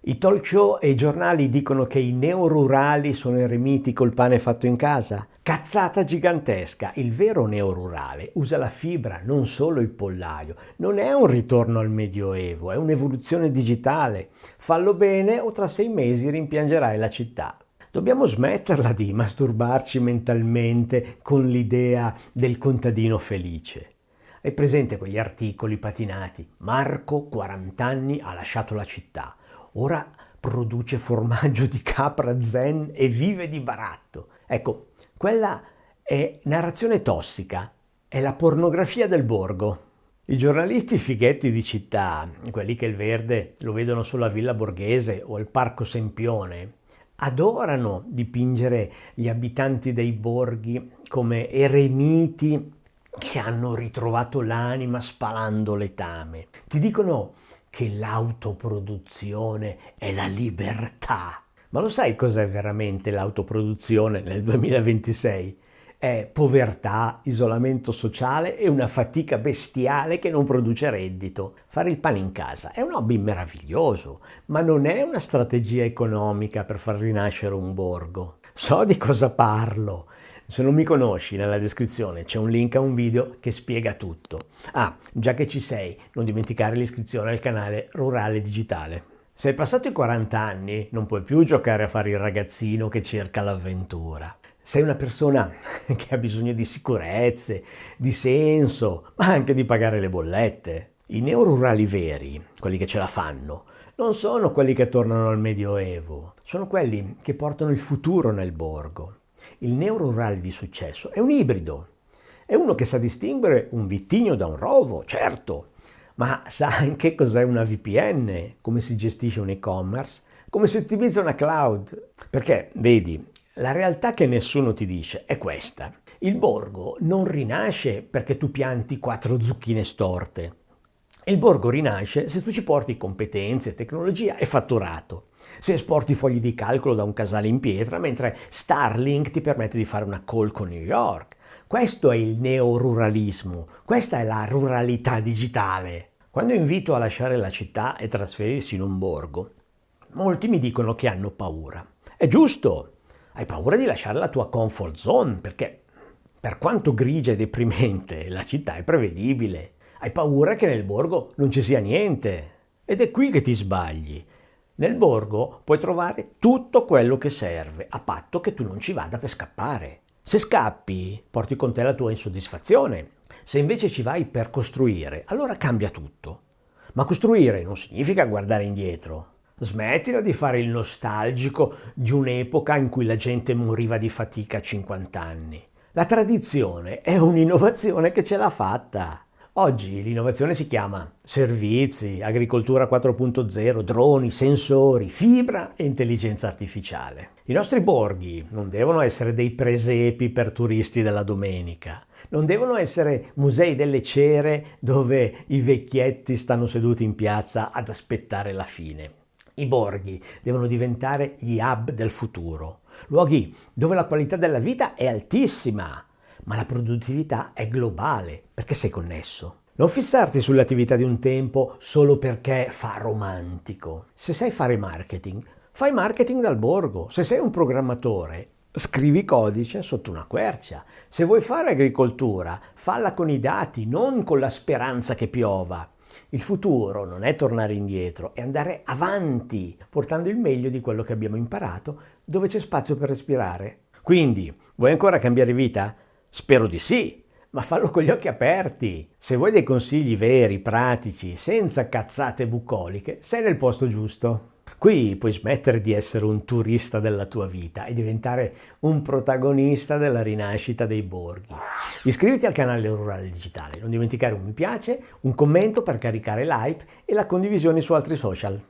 I talk show e i giornali dicono che i neorurali sono eremiti col pane fatto in casa. Cazzata gigantesca! Il vero neorurale usa la fibra, non solo il pollaio. Non è un ritorno al Medioevo, è un'evoluzione digitale. Fallo bene o tra 6 mesi rimpiangerai la città. Dobbiamo smetterla di masturbarci mentalmente con l'idea del contadino felice. Hai presente quegli articoli patinati? Marco, 40 anni, ha lasciato la città. Ora produce formaggio di capra zen e vive di baratto. Ecco, quella è narrazione tossica, è la pornografia del borgo. I giornalisti fighetti di città, quelli che il verde lo vedono solo a Villa Borghese o al Parco Sempione, adorano dipingere gli abitanti dei borghi come eremiti che hanno ritrovato l'anima spalando letame. Ti dicono che l'autoproduzione è la libertà. Ma lo sai cos'è veramente l'autoproduzione nel 2026? È povertà, isolamento sociale e una fatica bestiale che non produce reddito. Fare il pane in casa è un hobby meraviglioso, ma non è una strategia economica per far rinascere un borgo. So di cosa parlo. Se non mi conosci, nella descrizione c'è un link a un video che spiega tutto. Ah, già che ci sei, non dimenticare l'iscrizione al canale Rurale Digitale. Se hai passato i 40 anni, non puoi più giocare a fare il ragazzino che cerca l'avventura. Sei una persona che ha bisogno di sicurezze, di senso, ma anche di pagare le bollette. I neorurali veri, quelli che ce la fanno, non sono quelli che tornano al Medioevo, sono quelli che portano il futuro nel borgo. Il neorurale di successo è un ibrido, è uno che sa distinguere un vitigno da un rovo, certo, ma sa anche cos'è una VPN, come si gestisce un e-commerce, come si utilizza una cloud. Perché, vedi, la realtà che nessuno ti dice è questa. Il borgo non rinasce perché tu pianti 4 zucchine storte. Il borgo rinasce se tu ci porti competenze, tecnologia e fatturato. Se esporti fogli di calcolo da un casale in pietra, mentre Starlink ti permette di fare una call con New York. Questo è il neoruralismo, questa è la ruralità digitale. Quando invito a lasciare la città e trasferirsi in un borgo, molti mi dicono che hanno paura. È giusto, hai paura di lasciare la tua comfort zone perché per quanto grigia e deprimente la città è prevedibile. Hai paura che nel borgo non ci sia niente. Ed è qui che ti sbagli. Nel borgo puoi trovare tutto quello che serve, a patto che tu non ci vada per scappare. Se scappi, porti con te la tua insoddisfazione. Se invece ci vai per costruire, allora cambia tutto. Ma costruire non significa guardare indietro. Smettila di fare il nostalgico di un'epoca in cui la gente moriva di fatica a 50 anni. La tradizione è un'innovazione che ce l'ha fatta. Oggi l'innovazione si chiama servizi, agricoltura 4.0, droni, sensori, fibra e intelligenza artificiale. I nostri borghi non devono essere dei presepi per turisti della domenica, non devono essere musei delle cere dove i vecchietti stanno seduti in piazza ad aspettare la fine. I borghi devono diventare gli hub del futuro, luoghi dove la qualità della vita è altissima, ma la produttività è globale, perché sei connesso. Non fissarti sulle attività di un tempo solo perché fa romantico. Se sai fare marketing, fai marketing dal borgo. Se sei un programmatore, scrivi codice sotto una quercia. Se vuoi fare agricoltura, falla con i dati, non con la speranza che piova. Il futuro non è tornare indietro, è andare avanti, portando il meglio di quello che abbiamo imparato, dove c'è spazio per respirare. Quindi, vuoi ancora cambiare vita? Spero di sì, ma fallo con gli occhi aperti. Se vuoi dei consigli veri, pratici, senza cazzate bucoliche, sei nel posto giusto. Qui puoi smettere di essere un turista della tua vita e diventare un protagonista della rinascita dei borghi. Iscriviti al canale Rurale Digitale, non dimenticare un mi piace, un commento per caricare l'hype e la condivisione su altri social.